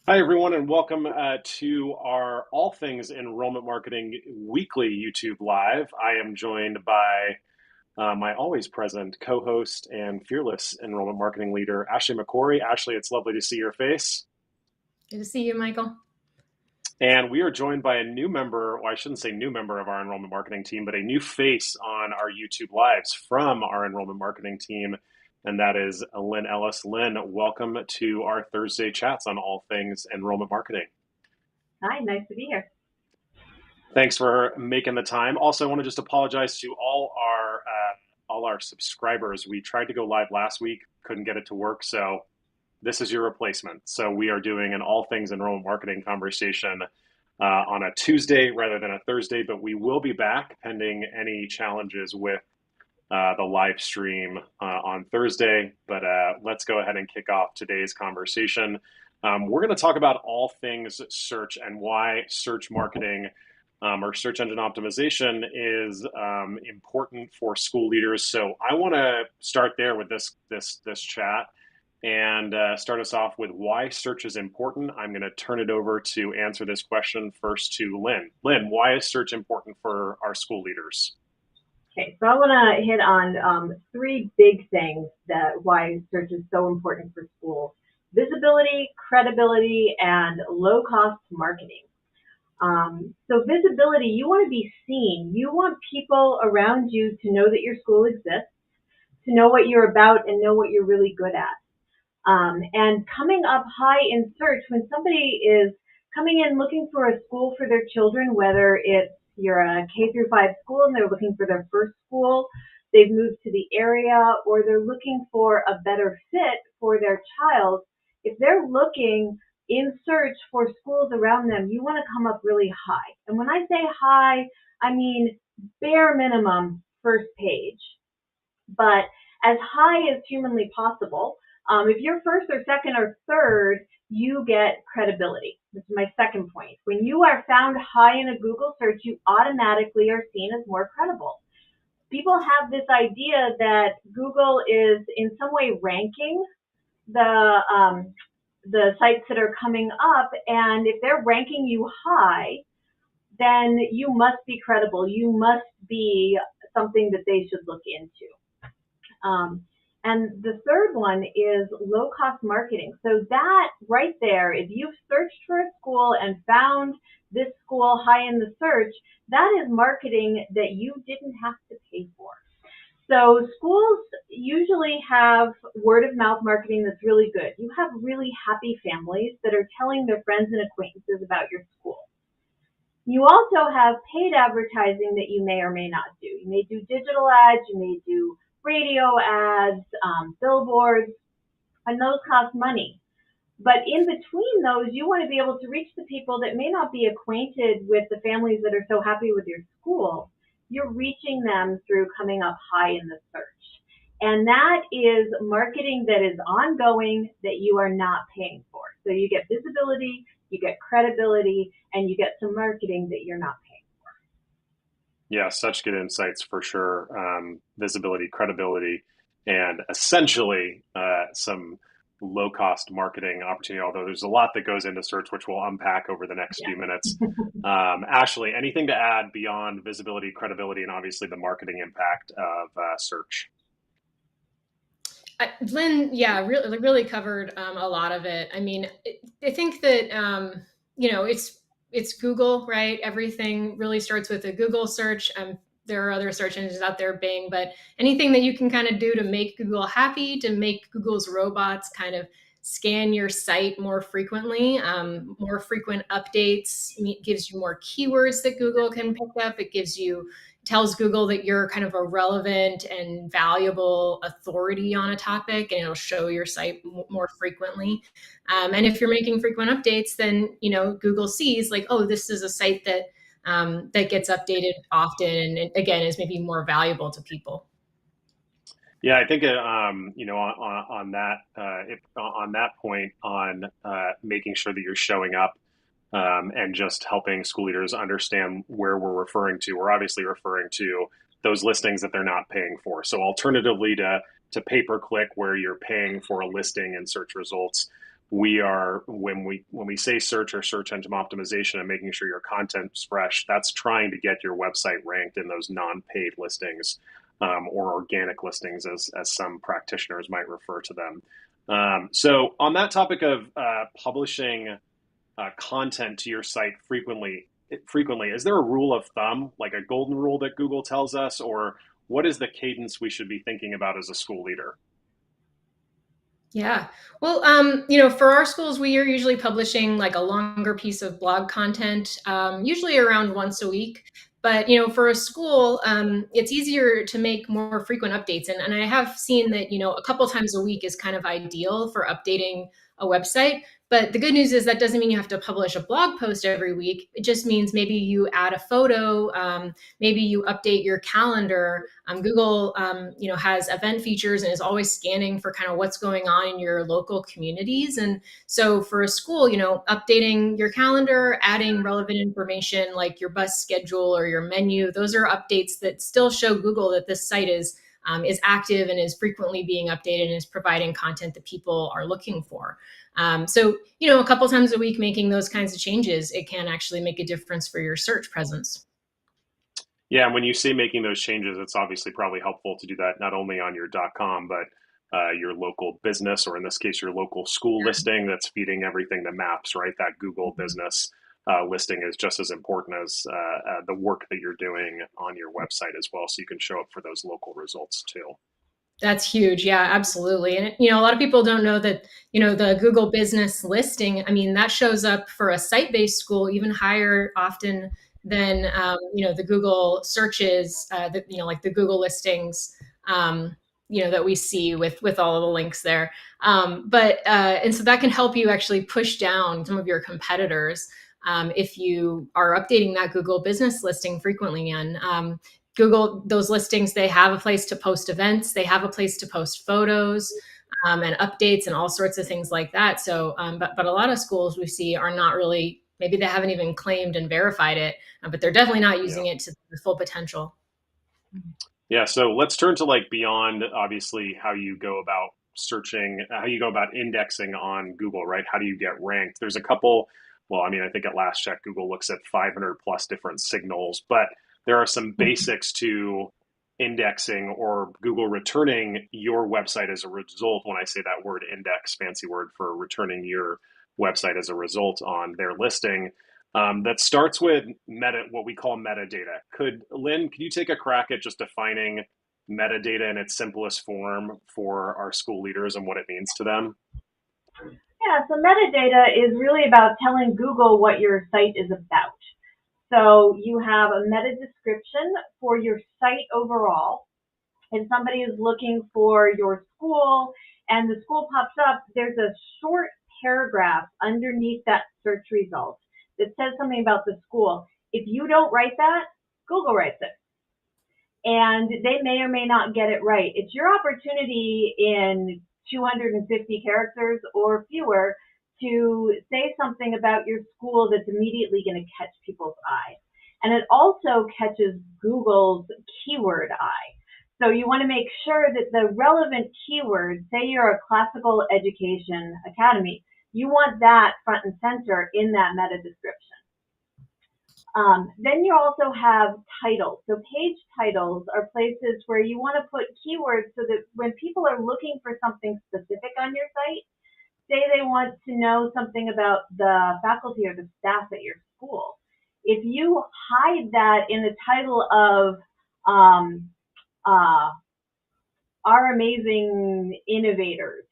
Hi, everyone, and welcome to our All Things Enrollment Marketing weekly YouTube Live. I am joined by my always present co host and fearless enrollment marketing leader, Ashley McCory. Ashley, it's lovely to see your face. Good to see you, Michael. And we are joined by a new member, well, I shouldn't say new member of our enrollment marketing team, but a new face on our YouTube Lives from our enrollment marketing team. And that is Lynn Ellis. Lynn, welcome to our Thursday chats on all things enrollment marketing. Hi, nice to be here. Thanks for making the time. Also, I want to just apologize to all our subscribers. We tried to go live last week, couldn't get it to work, so this is your replacement. So we are doing an all things enrollment marketing conversation on a Tuesday rather than a Thursday, but we will be back pending any challenges with the live stream on Thursday. But let's go ahead and kick off today's conversation. We're going to talk about all things search and why search marketing or search engine optimization is important for school leaders. So I want to start there with this chat and start us off with why search is important. I'm going to turn it over to answer this question first to Lynn. Lynn, why is search important for our school leaders? Okay, so I want to hit on three big things that why search is so important for schools: visibility, credibility, and low-cost marketing. So visibility, you want to be seen. You want people around you to know that your school exists, to know what you're about, and know what you're really good at. And coming up high in search, when somebody is coming in looking for a school for their children, whether it's you're a K through 5 school and they're looking for their first school, they've moved to the area, or they're looking for a better fit for their child, if they're looking in search for schools around them, you want to come up really high. And when I say high, I mean bare minimum first page, but as high as humanly possible. If you're first or second or third, you get credibility. This is my second point. When you are found high in a Google search, you automatically are seen as more credible. People have this idea that Google is in some way ranking the sites that are coming up, and if they're ranking you high, then you must be credible. You must be something that they should look into. And the third one is low cost marketing. So that right there, if you've searched for a school and found this school high in the search, that is marketing that you didn't have to pay for. So schools usually have word of mouth marketing that's really good. You have really happy families that are telling their friends and acquaintances about your school. You also have paid advertising that you may or may not do. You may do digital ads, you may do radio ads, billboards, and those cost money. But in between those, you want to be able to reach the people that may not be acquainted with the families that are so happy with your school. You're reaching them through coming up high in the search. And that is marketing that is ongoing that you are not paying for. So you get visibility, you get credibility, and you get some marketing that you're not paying for. Yeah, such good insights for sure. Visibility, credibility, and essentially some low cost marketing opportunity, although there's a lot that goes into search, which we'll unpack over the next few minutes. Ashley, anything to add beyond visibility, credibility, and obviously the marketing impact of search? Lynn, yeah, really covered a lot of it. I mean, I think that it's Google, right? Everything really starts with a Google search. There are other search engines out there, Bing, but anything that you can kind of do to make Google happy, to make Google's robots kind of scan your site more frequently. More frequent updates gives you more keywords that Google can pick up. It tells Google that you're kind of a relevant and valuable authority on a topic, and it'll show your site more frequently. And if you're making frequent updates, then Google sees like, oh, this is a site that that gets updated often, and again is maybe more valuable to people. Yeah, I think on that point on making sure that you're showing up and just helping school leaders understand where we're referring to. We're obviously referring to those listings that they're not paying for. So alternatively to pay-per-click, where you're paying for a listing in search results, we are when we say search or search engine optimization and making sure your content's fresh, that's trying to get your website ranked in those non-paid listings, or organic listings, as some practitioners might refer to them. So on that topic of publishing content to your site frequently, is there a rule of thumb, like a golden rule that Google tells us, or what is the cadence we should be thinking about as a school leader? Yeah. Well, for our schools, we are usually publishing like a longer piece of blog content, usually around once a week. But, for a school, it's easier to make more frequent updates. And I have seen that, a couple times a week is kind of ideal for updating a website. But the good news is that doesn't mean you have to publish a blog post every week. It just means maybe you add a photo, maybe you update your calendar. Google, has event features and is always scanning for kind of what's going on in your local communities. And so for a school, updating your calendar, adding relevant information like your bus schedule or your menu, those are updates that still show Google that this site is active and is frequently being updated and is providing content that people are looking for. So, a couple times a week, making those kinds of changes, it can actually make a difference for your search presence. Yeah, and when you say making those changes, it's obviously probably helpful to do that not only on your .com, but your local business, or in this case, your local school listing that's feeding everything to Maps, right? That Google business listing is just as important as the work that you're doing on your website as well, so you can show up for those local results too. That's huge. Yeah, absolutely. And, a lot of people don't know that, the Google business listing, I mean, that shows up for a site-based school even higher often than, the Google searches, like the Google listings, that we see with all of the links there. And so that can help you actually push down some of your competitors if you are updating that Google business listing frequently. And Google, those listings, they have a place to post events, they have a place to post photos, and updates and all sorts of things like that. So, but a lot of schools we see are not really, maybe they haven't even claimed and verified it, but they're definitely not Yeah. using it to the full potential. Yeah, so let's turn to like beyond obviously how you go about searching, how you go about indexing on Google, right? How do you get ranked? There's a couple, well, I mean, I think at last check, Google looks at 500 plus different signals, but there are some basics to indexing or Google returning your website as a result. When I say that word index, fancy word for returning your website as a result on their listing, that starts with what we call metadata. Could you take a crack at just defining metadata in its simplest form for our school leaders and what it means to them? Yeah, so metadata is really about telling Google what your site is about. So you have a meta description for your site overall. If somebody is looking for your school and the school pops up, there's a short paragraph underneath that search result that says something about the school. If you don't write that, Google writes it. And they may or may not get it right. It's your opportunity in 250 characters or fewer to say something about your school that's immediately going to catch people's eye. And it also catches Google's keyword eye. So you want to make sure that the relevant keywords, say you're a classical education academy, you want that front and center in that meta description. Then you also have titles. So page titles are places where you want to put keywords so that when people are looking for something specific on your site, say they want to know something about the faculty or the staff at your school, if you hide that in the title of our amazing innovators,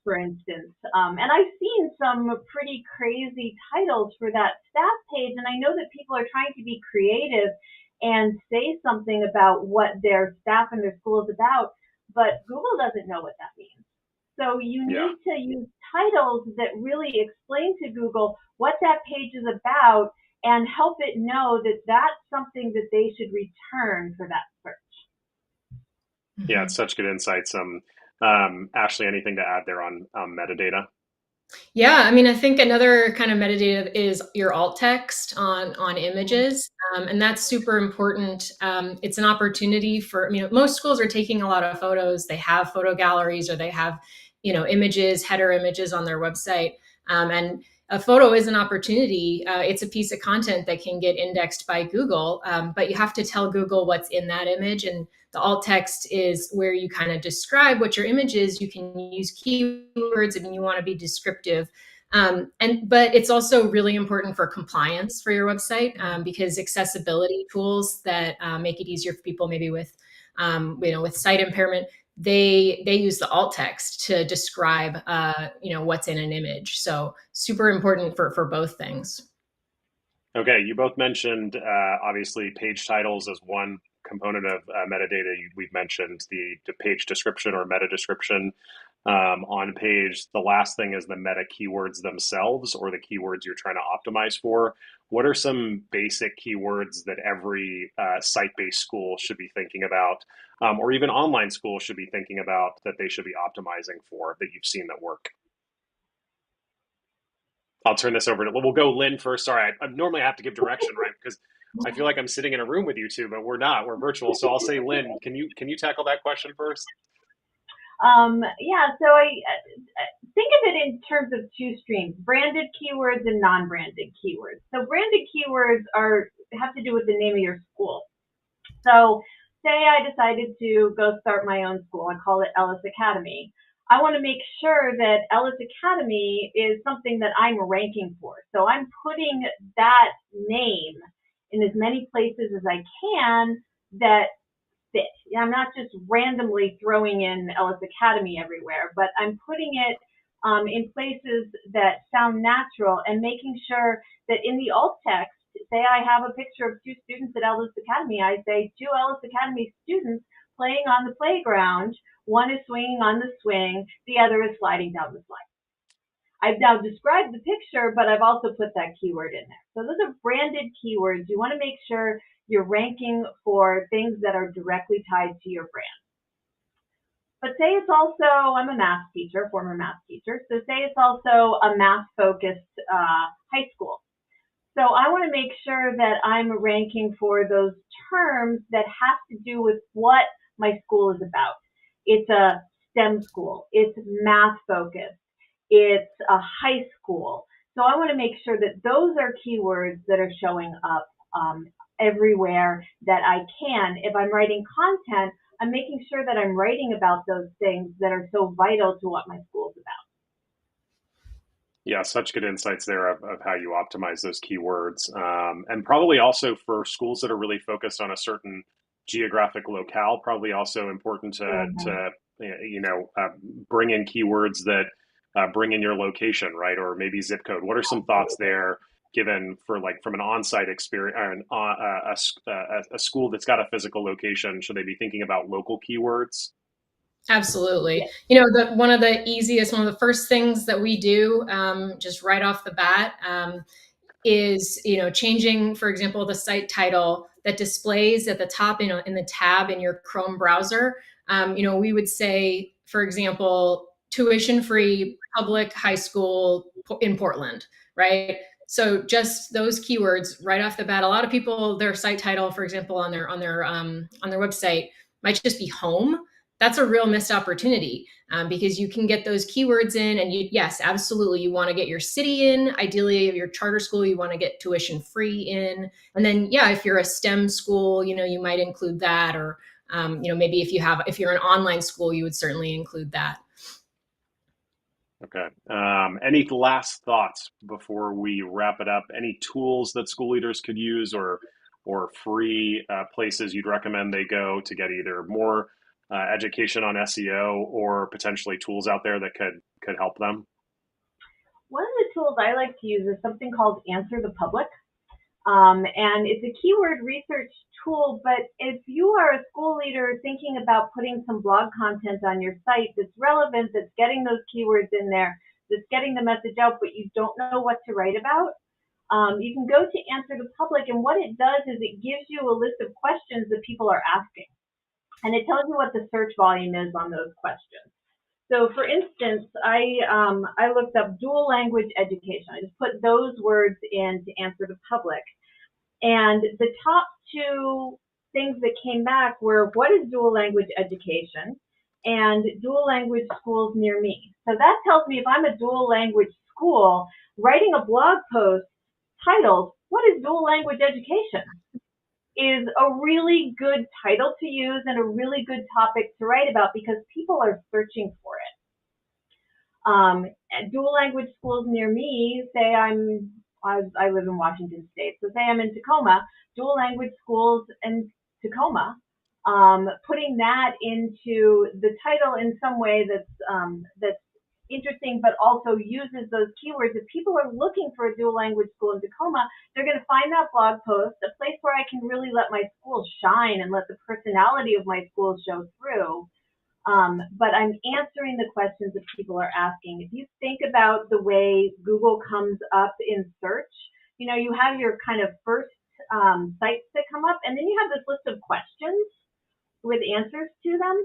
for instance. And I've seen some pretty crazy titles for that staff page, and I know that people are trying to be creative and say something about what their staff and their school is about, but Google doesn't know what that means. So you Yeah. need to use titles that really explain to Google what that page is about and help it know that that's something that they should return for that search. Yeah, it's such good insights. Ashley, anything to add there on metadata? Yeah, I mean, I think another kind of metadata is your alt text on images, and that's super important. It's an opportunity for, most schools are taking a lot of photos. They have photo galleries or they have images, header images on their website. And a photo is an opportunity. It's a piece of content that can get indexed by Google, but you have to tell Google what's in that image. And the alt text is where you kind of describe what your image is. You can use keywords if you want to be descriptive. But it's also really important for compliance for your website, because accessibility tools that make it easier for people maybe with with sight impairment, they use the alt text to describe what's in an image. So super important for both things. Okay, you both mentioned obviously page titles as one component of metadata. We've mentioned the page description or meta description on page. The last thing is the meta keywords themselves, or the keywords you're trying to optimize for. What are some basic keywords that every site-based school should be thinking about, or even online school should be thinking about, that they should be optimizing for, that you've seen that work? I'll turn this over to, we'll go Lynn first. Sorry, I normally have to give direction, right? Because I feel like I'm sitting in a room with you two, but we're not. We're virtual. So I'll say, Lynn, can you tackle that question first? Yeah, so I think of it in terms of two streams: branded keywords and non-branded keywords. So branded keywords have to do with the name of your school. So say I decided to go start my own school. I call it Ellis Academy. I want to make sure that Ellis Academy is something that I'm ranking for. So I'm putting that name in as many places as I can that fit. I'm not just randomly throwing in Ellis Academy everywhere, but I'm putting it in places that sound natural, and making sure that in the alt text, say I have a picture of two students at Ellis Academy, I say two Ellis Academy students playing on the playground. One is swinging on the swing, the other is sliding down the slide. I've now described the picture, but I've also put that keyword in there. So those are branded keywords. You want to make sure you're ranking for things that are directly tied to your brand. But say it's also, I'm a math teacher, former math teacher, so say it's also a math-focused high school. So I want to make sure that I'm ranking for those terms that have to do with what my school is about. It's a STEM school. It's math focused. It's a high school. So I want to make sure that those are keywords that are showing up everywhere that I can. If I'm writing content, I'm making sure that I'm writing about those things that are so vital to what my school is about. Yeah, such good insights there of how you optimize those keywords. And probably also for schools that are really focused on a certain geographic locale, probably also important to bring in keywords that bring in your location, right? Or maybe zip code. What are some thoughts there, given for like from an on-site experience, a school that's got a physical location? Should they be thinking about local keywords? Absolutely. One of the first things that we do, just right off the bat, is changing, for example, the site title that displays at the top in the tab in your Chrome browser. We would say, for example, tuition free public high school in Portland, right? So just those keywords right off the bat. A lot of people, their site title, for example, on their website might just be home. That's a real missed opportunity, because you can get those keywords in, and yes, absolutely, you want to get your city in. Ideally, if you're a charter school, you want to get tuition free in, and then yeah, if you're a STEM school, you might include that, or maybe if you're an online school, you would certainly include that. Okay. Any last thoughts before we wrap it up? Any tools that school leaders could use, or free places you'd recommend they go to get either more education on SEO, or potentially tools out there that could help them? One of the tools I like to use is something called Answer the Public. And it's a keyword research tool, but if you are a school leader thinking about putting some blog content on your site that's relevant, that's getting those keywords in there, that's getting the message out, but you don't know what to write about, you can go to Answer the Public, and what it does is it gives you a list of questions that people are asking. And it tells you what the search volume is on those questions. So for instance, I looked up dual language education. I just put those words in to Answer the Public. And the top two things that came back were, what is dual language education? and dual language schools near me. So that tells me if I'm a dual language school, writing a blog post titled, "What is dual language education?" is a really good title to use and a really good topic to write about because people are searching for it. Dual language schools near me, say I live in Washington State, so say I'm in Tacoma, dual language schools in Tacoma, putting that into the title in some way that's interesting, but also uses those keywords. If people are looking for a dual language school in Tacoma, they're going to find that blog post, a place where I can really let my school shine and let the personality of my school show through. But I'm answering the questions that people are asking. If you think about the way Google comes up in search, you have your kind of first sites that come up, and then you have this list of questions with answers to them.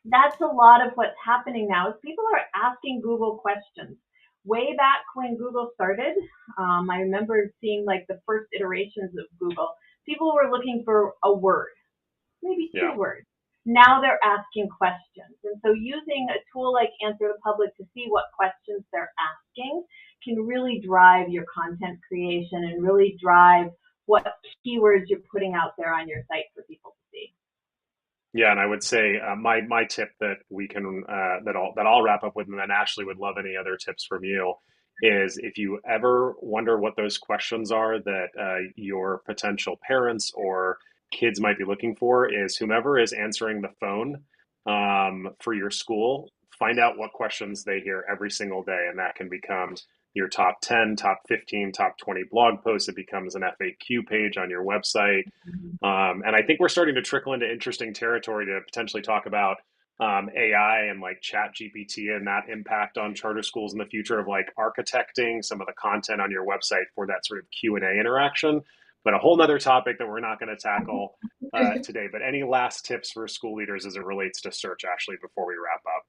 That's a lot of what's happening now is people are asking Google questions. Way back when Google started, I remember seeing like the first iterations of Google. People were looking for a word, maybe two Yeah. words. Now they're asking questions. And so using a tool like Answer the Public to see what questions they're asking can really drive your content creation and really drive what keywords you're putting out there on your site for people to see. Yeah, and I would say my tip that we can that I'll wrap up with, and then Ashley would love any other tips from you, is if you ever wonder what those questions are that your potential parents or kids might be looking for, is whomever is answering the phone for your school, find out what questions they hear every single day, and that can become your top 10, top 15, top 20 blog posts. It becomes an FAQ page on your website. And I think we're starting to trickle into interesting territory to potentially talk about AI and like chat GPT and that impact on charter schools in the future of like architecting some of the content on your website for that sort of Q&A interaction. But a whole nother topic that we're not going to tackle today. But any last tips for school leaders as it relates to search, Ashley, before we wrap up?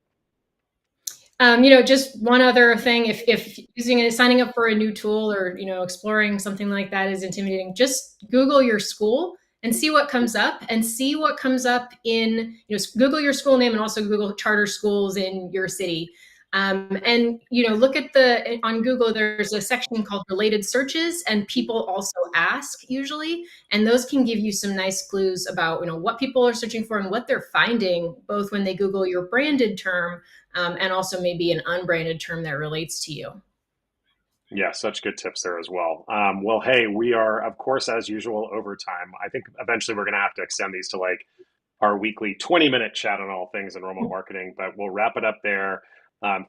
Just one other thing, if using it, signing up for a new tool or, exploring something like that is intimidating, just Google your school and see what comes up and see what comes up in, Google your school name and also Google charter schools in your city. And, look at on Google, there's a section called related searches and people also ask usually, and those can give you some nice clues about, what people are searching for and what they're finding, both when they Google your branded term and also maybe an unbranded term that relates to you. Yeah, such good tips there as well. Well, hey, we are, of course, as usual, over time. I think eventually we're going to have to extend these to like our weekly 20-minute chat on all things enrollment marketing, but we'll wrap it up there.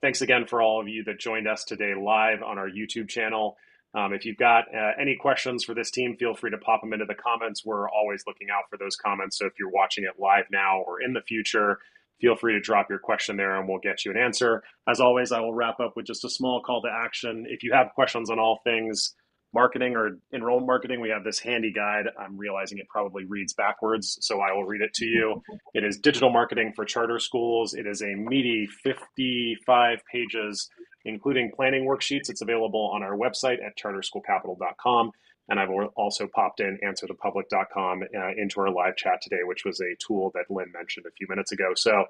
Thanks again for all of you that joined us today live on our YouTube channel. If you've got any questions for this team, feel free to pop them into the comments. We're always looking out for those comments. So if you're watching it live now or in the future, feel free to drop your question there and we'll get you an answer. As always, I will wrap up with just a small call to action. If you have questions on all things marketing or enrollment marketing, we have this handy guide. I'm realizing it probably reads backwards, so I will read it to you. It is Digital Marketing for Charter Schools. It is a meaty 55 pages, including planning worksheets. It's available on our website at charterschoolcapital.com. And I've also popped in answerthepublic.com into our live chat today, which was a tool that Lynn mentioned a few minutes ago. So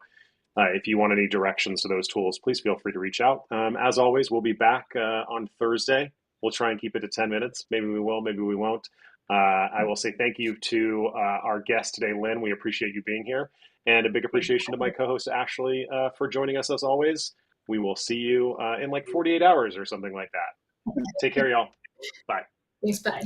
if you want any directions to those tools, please feel free to reach out. As always, we'll be back on Thursday. We'll try and keep it to 10 minutes. Maybe we will, maybe we won't. I will say thank you to our guest today, Lynn. We appreciate you being here. And a big appreciation to my co-host, Ashley, for joining us as always. We will see you in like 48 hours or something like that. Take care, y'all. Bye. Thanks, bye.